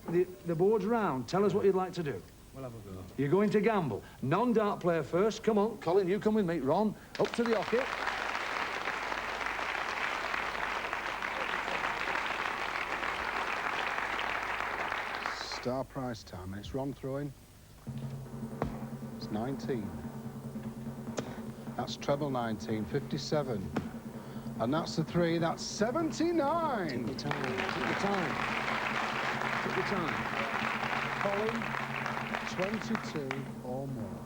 the board's round. Tell us what you'd like to do. We'll have a go. You're going to gamble. Non-dart player first. Come on, Colin, you come with me. Ron, up to the hockey. Star prize time, and it's Ron throwing. It's 19. That's treble 19, 57. And that's the 3, that's 79. Take your time, take your time. Take your time. Colin, 22 or more.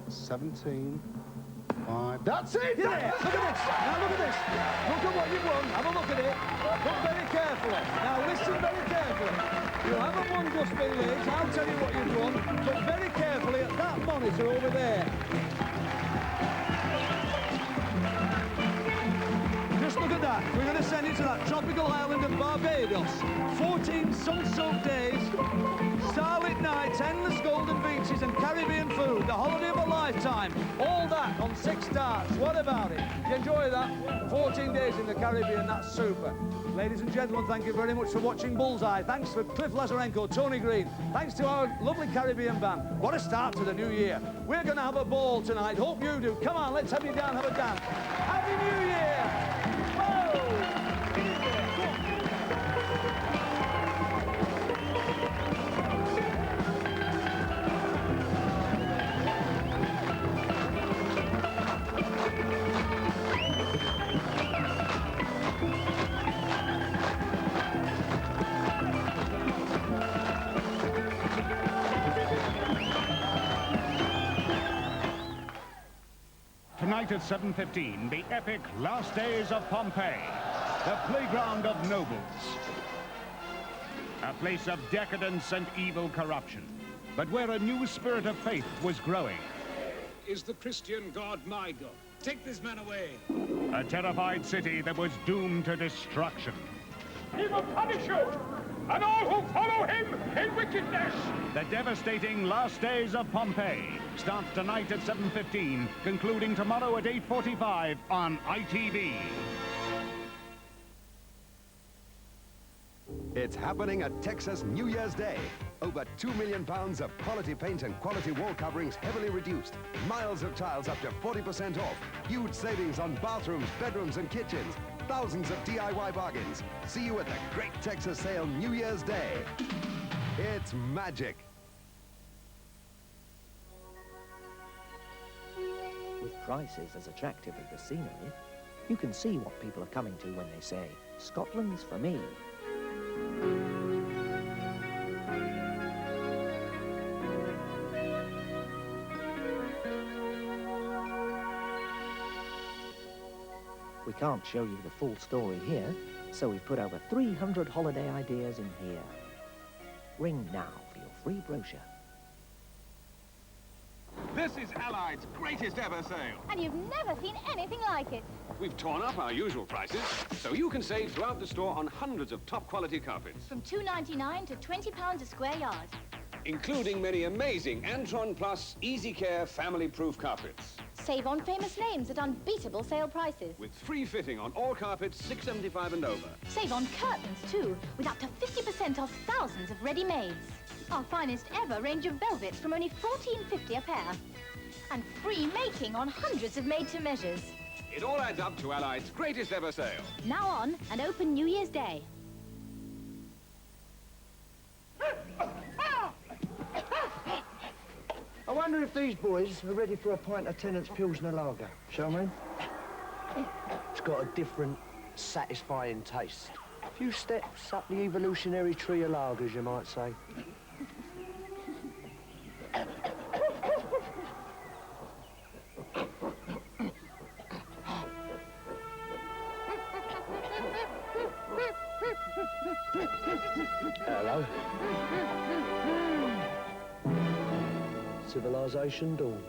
17, 5. That's it! Yeah, look at this. Now look at this. Look at what you've won. Have a look at it. Look very carefully. Now listen very carefully. You haven't won dustbin lids. I'll tell you what you've won. Look very carefully at that monitor over there. Just look at that. We're going to send it to that tropical island of Barbados. 14 sun-soaked days, starlit nights, endless golden beaches and Caribbean food. The holiday of a lifetime. All that on 6 darts. What about it? Did you enjoy that? 14 days in the Caribbean. That's super. Ladies and gentlemen, thank you very much for watching Bullseye. Thanks for Cliff Lazarenko, Tony Green. Thanks to our lovely Caribbean band. What a start to the new year. We're going to have a ball tonight. Hope you do. Come on, let's have you down, have a dance. Happy New Year! Tonight at 7:15, the epic Last Days of Pompeii, the playground of nobles. A place of decadence and evil corruption, but where a new spirit of faith was growing. Is the Christian God my God? Take this man away. A terrified city that was doomed to destruction. He will punish you, and all who follow him in wickedness. The devastating Last Days of Pompeii starts tonight at 7:15, concluding tomorrow at 8:45 on ITV. It's happening at Texas New Year's Day. Over £2 million of quality paint and quality wall coverings heavily reduced. Miles of tiles up to 40% off. Huge savings on bathrooms, bedrooms and kitchens. Thousands of DIY bargains. See you at the Great Texas Sale New Year's Day. It's magic. With prices as attractive as the scenery, you can see what people are coming to when they say, Scotland's for me. We can't show you the full story here, so we've put over 300 holiday ideas in here. Ring now for your free brochure. This is Allied's greatest ever sale. And you've never seen anything like it. We've torn up our usual prices, so you can save throughout the store on hundreds of top quality carpets. From £2.99 to £20 a square yard. Including many amazing Antron Plus Easy Care family-proof carpets. Save on famous names at unbeatable sale prices. With free fitting on all carpets, $6.75 and over. Save on curtains too, with up to 50% off thousands of ready-mades. Our finest ever range of velvets from only $14.50 a pair. And free making on hundreds of made-to-measures. It all adds up to Allied's greatest ever sale. Now on and open New Year's Day. I wonder if these boys are ready for a pint of Tennant's Pilsner Lager, shall we? It's got a different, satisfying taste. A few steps up the evolutionary tree of lagers, you might say. Hello. Civilization dawns.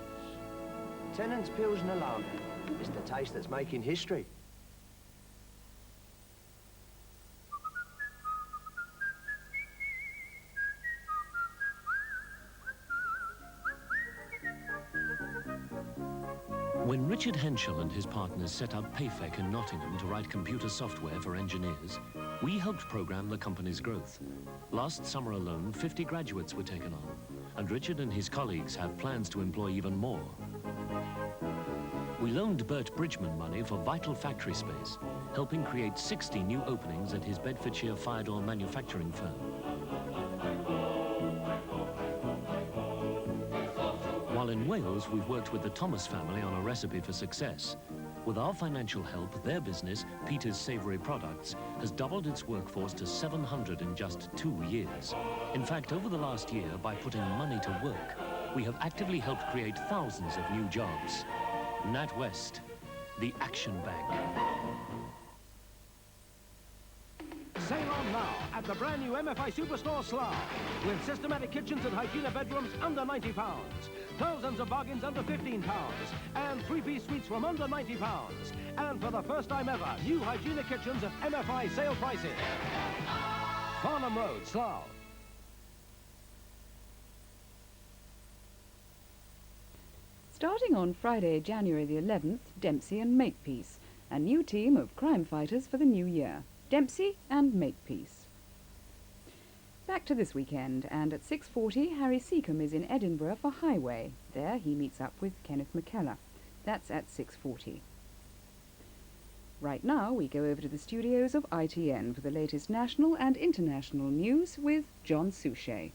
Tennant's Pilsner Lager. It's the taste that's making history. When Richard Henschel and his partners set up Payfec in Nottingham to write computer software for engineers, we helped program the company's growth. Last summer alone, 50 graduates were taken on, and Richard and his colleagues have plans to employ even more. We loaned Bert Bridgman money for vital factory space, helping create 60 new openings at his Bedfordshire fire door manufacturing firm. While in Wales, we've worked with the Thomas family on a recipe for success. With our financial help, their business, Peter's Savoury Products, has doubled its workforce to 700 in just 2 years. In fact, over the last year, by putting money to work, we have actively helped create thousands of new jobs. NatWest, the Action Bank. Sail on now at the brand new MFI Superstore Slough with systematic kitchens and hygiene bedrooms under £90, thousands of bargains under £15, and three-piece suites from under £90. And for the first time ever, new hygienic kitchens at MFI sale prices. Farnham Road, Slough. Starting on Friday, January the 11th, Dempsey and Makepeace, a new team of crime fighters for the new year. Dempsey and Makepeace. Back to this weekend, and at 6:40, Harry Seacombe is in Edinburgh for Highway. There he meets up with Kenneth McKellar. That's at 6:40. Right now, we go over to the studios of ITN for the latest national and international news with John Suchet.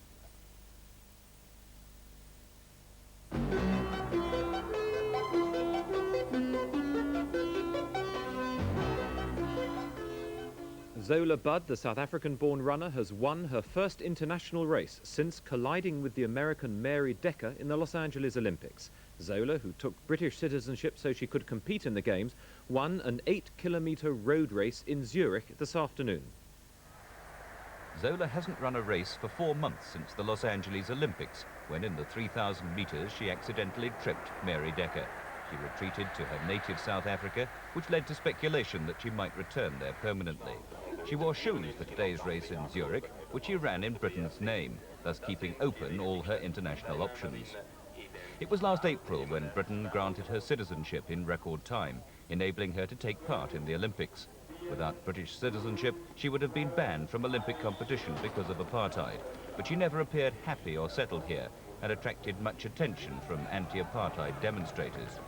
Zola Budd, the South African-born runner, has won her first international race since colliding with the American Mary Decker in the Los Angeles Olympics. Zola, who took British citizenship so she could compete in the Games, won an 8-kilometre road race in Zurich this afternoon. Zola hasn't run a race for 4 months since the Los Angeles Olympics, when in the 3,000 metres she accidentally tripped Mary Decker. She retreated to her native South Africa, which led to speculation that she might return there permanently. She wore shoes for today's race in Zurich, which she ran in Britain's name, thus keeping open all her international options. It was last April when Britain granted her citizenship in record time, enabling her to take part in the Olympics. Without British citizenship, she would have been banned from Olympic competition because of apartheid, but she never appeared happy or settled here and attracted much attention from anti-apartheid demonstrators.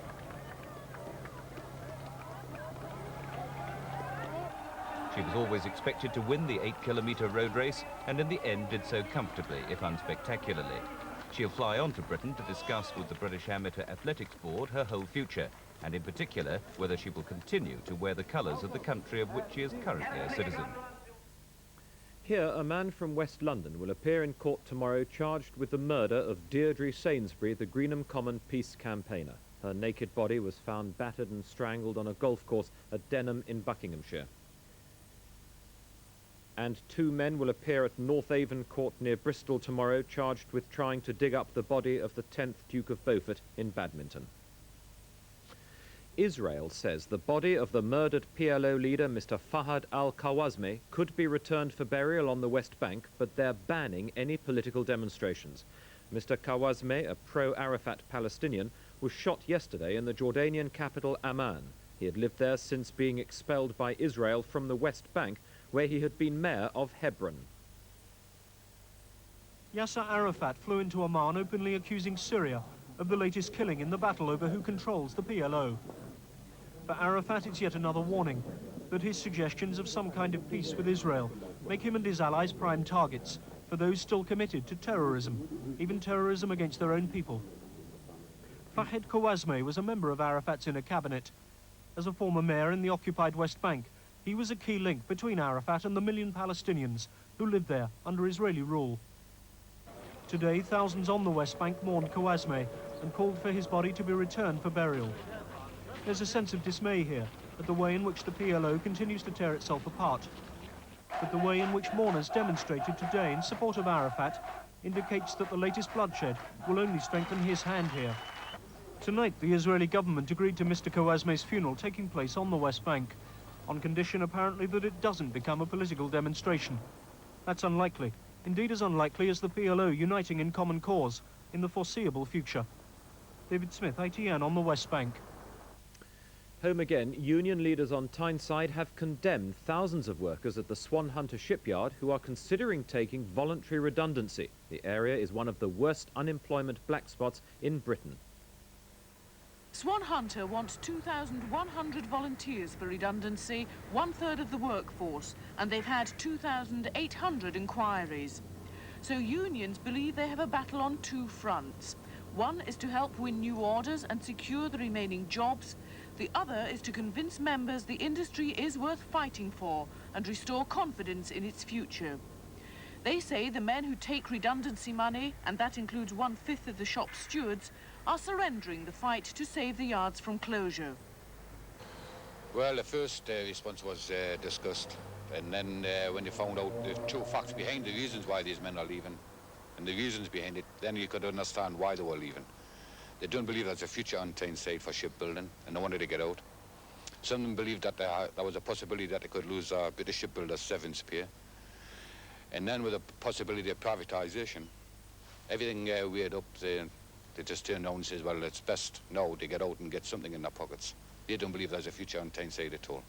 She was always expected to win the 8-kilometre road race, and in the end did so comfortably, if unspectacularly. She'll fly on to Britain to discuss with the British Amateur Athletics Board her whole future, and in particular whether she will continue to wear the colours of the country of which she is currently a citizen. Here, a man from West London will appear in court tomorrow charged with the murder of Deidre Sainsbury, the Greenham Common peace campaigner. Her naked body was found battered and strangled on a golf course at Denham in Buckinghamshire. And 2 men will appear at North Avon Court near Bristol tomorrow, charged with trying to dig up the body of the 10th Duke of Beaufort in badminton. Israel says the body of the murdered PLO leader, Mr. Fahd al-Kawasmeh, could be returned for burial on the West Bank, but they're banning any political demonstrations. Mr. Kawasmeh, a pro-Arafat Palestinian, was shot yesterday in the Jordanian capital Amman. He had lived there since being expelled by Israel from the West Bank, where he had been mayor of Hebron. Yasser Arafat flew into Amman openly accusing Syria of the latest killing in the battle over who controls the PLO. For Arafat, it's yet another warning that his suggestions of some kind of peace with Israel make him and his allies prime targets for those still committed to terrorism, even terrorism against their own people. Fahd al-Kawasmeh was a member of Arafat's inner cabinet. As a former mayor in the occupied West Bank, he was a key link between Arafat and the million Palestinians who lived there under Israeli rule. Today, thousands on the West Bank mourned Kawasmeh and called for his body to be returned for burial. There's a sense of dismay here at the way in which the PLO continues to tear itself apart. But the way in which mourners demonstrated today in support of Arafat indicates that the latest bloodshed will only strengthen his hand here. Tonight, the Israeli government agreed to Mr. Kawasmeh's funeral taking place on the West Bank, on condition apparently that it doesn't become a political demonstration. That's unlikely, indeed as unlikely as the PLO uniting in common cause in the foreseeable future. David Smith, ITN on the West Bank. Home again, union leaders on Tyneside have condemned thousands of workers at the Swanhunter shipyard who are considering taking voluntary redundancy. The area is one of the worst unemployment black spots in Britain. Swanhunter wants 2,100 volunteers for redundancy, 1/3 of the workforce, and they've had 2,800 inquiries. So unions believe they have a battle on two fronts. One is to help win new orders and secure the remaining jobs. The other is to convince members the industry is worth fighting for and restore confidence in its future. They say the men who take redundancy money, and that includes 1/5 of the shop's stewards, are surrendering the fight to save the yards from closure. Well, the first response was disgust, and then when they found out the true facts behind the reasons why these men are leaving, and the reasons behind it, then you could understand why they were leaving. They don't believe there's a future on Tyneside for shipbuilding, and they wanted to get out. Some of them believed that there was a possibility that they could lose British shipbuilders' severance pay. And then with the possibility of privatisation, everything weighed up, they just turned around and says, well, it's best now to get out and get something in their pockets. They don't believe there's a future on Tyneside at all.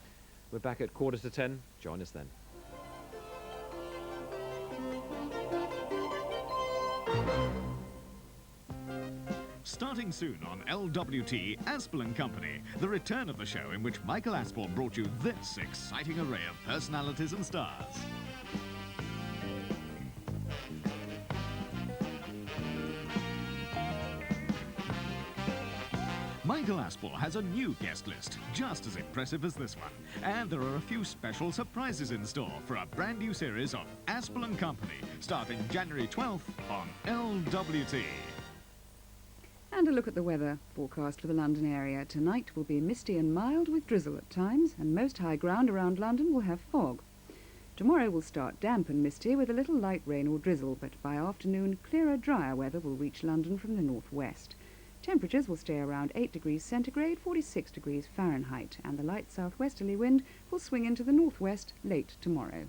We're back at 10:15. Join us then. Starting soon on LWT, Aspel and Company, the return of the show in which Michael Aspel brought you this exciting array of personalities and stars. Michael Aspel has a new guest list, just as impressive as this one. And there are a few special surprises in store for a brand new series of Aspel and Company, starting January 12th on LWT. And a look at the weather forecast for the London area. Tonight will be misty and mild with drizzle at times, and most high ground around London will have fog. Tomorrow will start damp and misty with a little light rain or drizzle, but by afternoon, clearer, drier weather will reach London from the northwest. Temperatures will stay around 8 degrees centigrade, 46 degrees Fahrenheit, and the light southwesterly wind will swing into the northwest late tomorrow.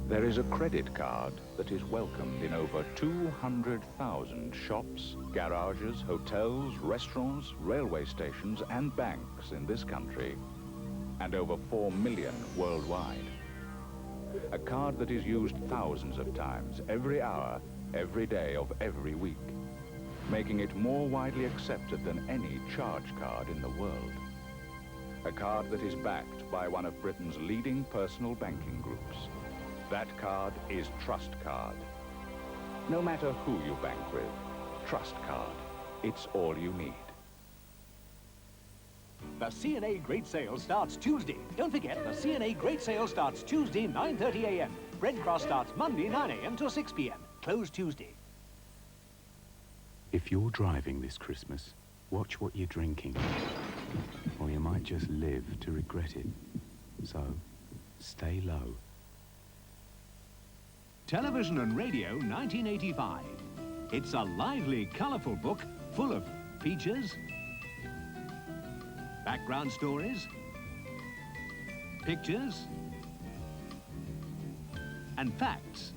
There is a credit card that is welcomed in over 200,000 shops, garages, hotels, restaurants, railway stations and banks in this country, and over 4 million worldwide. A card that is used thousands of times, every hour, every day of every week, making it more widely accepted than any charge card in the world. A card that is backed by one of Britain's leading personal banking groups. That card is Trust Card. No matter who you bank with, Trust Card, it's all you need. The C&A Great Sale starts Tuesday. Don't forget, the C&A Great Sale starts Tuesday, 9:30 a.m. Red Cross starts Monday, 9 a.m. till 6 p.m. Closed Tuesday. If you're driving this Christmas, watch what you're drinking, or you might just live to regret it. So, stay low. Television and Radio 1985. It's a lively, colourful book full of features, background stories, pictures, and facts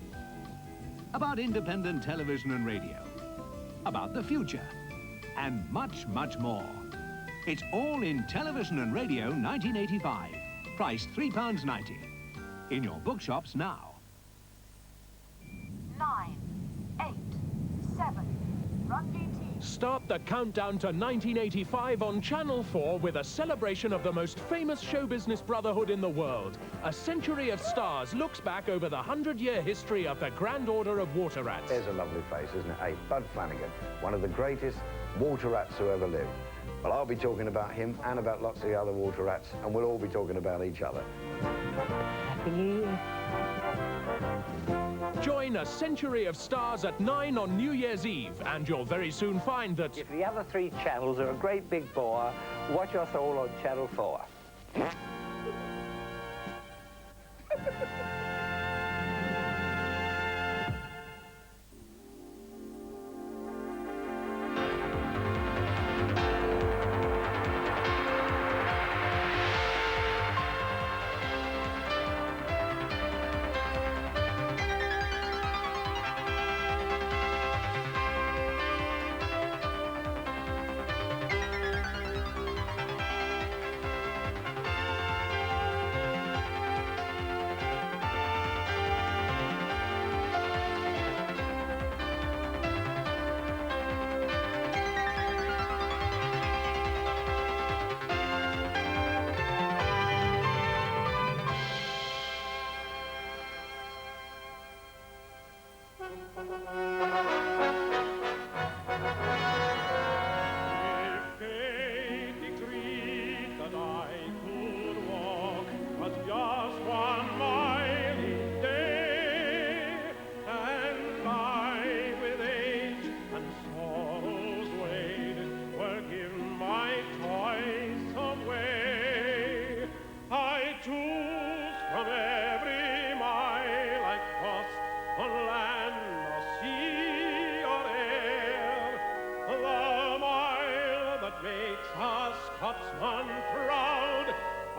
about independent television and radio, about the future, and much, much more. It's all in Television and Radio 1985, priced £3.90. In your bookshops now. 9, 8, 7, run DT. Start the countdown to 1985 on Channel 4 with a celebration of the most famous show business brotherhood in the world. A Century of Stars looks back over the 100-year history of the Grand Order of Water Rats. There's a lovely face, isn't it? Hey, Bud Flanagan, one of the greatest water rats who ever lived. Well, I'll be talking about him and about lots of the other water rats, and we'll all be talking about each other. Happy New Year. Join A Century of Stars at 9 on New Year's Eve, and you'll very soon find that... If the other three channels are a great big bore, watch us all on Channel 4.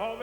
of